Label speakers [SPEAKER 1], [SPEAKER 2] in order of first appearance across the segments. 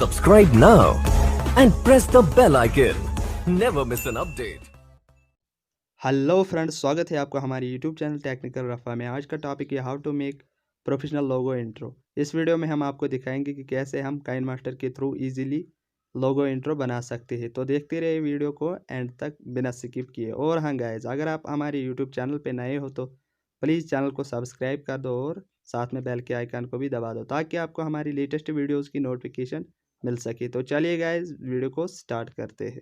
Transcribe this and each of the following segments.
[SPEAKER 1] Subscribe now and press the bell icon. Never miss an update.
[SPEAKER 2] Hello friends, स्वागत है आपका हमारे YouTube channel technical रफ़ा में। आज का टॉपिक है how to make professional logo intro. इस वीडियो में हम आपको दिखाएंगे कि कैसे हम काइन मास्टर के थ्रू इजीली लोगो इंट्रो बना सकते हैं। तो देखते रहिए वीडियो को एंड तक बिना स्किप किए। और हाँ गाइस, अगर आप हमारे यूट्यूब चैनल पे नए हो तो प्लीज़ चैनल को सब्सक्राइब कर दो और साथ में बेल के आइकन को भी दबा दो ताकि आपको हमारी लेटेस्ट वीडियोज़ की नोटिफिकेशन मिल सके। तो चलिए गाइस, वीडियो को स्टार्ट करते हैं।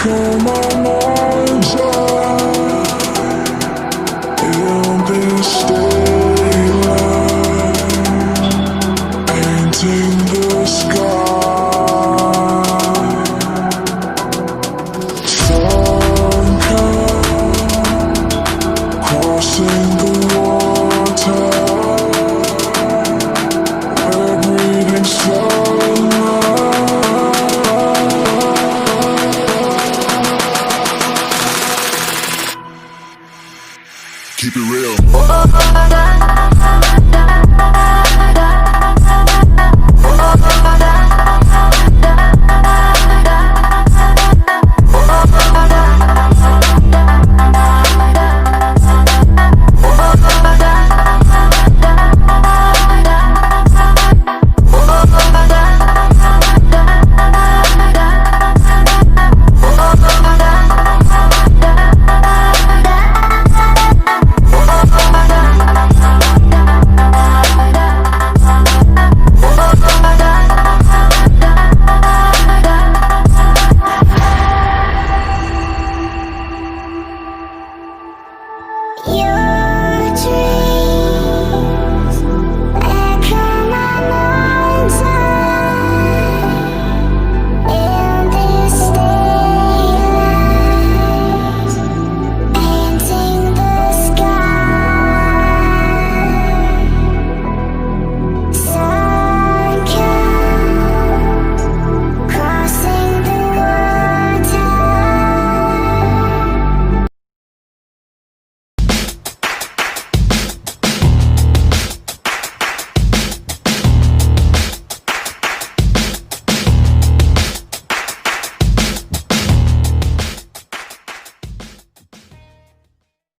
[SPEAKER 3] Come on, mind's eye in this daylight, painting the sky. Sun come crossing the water. We're breathing sunlight. Keep it real.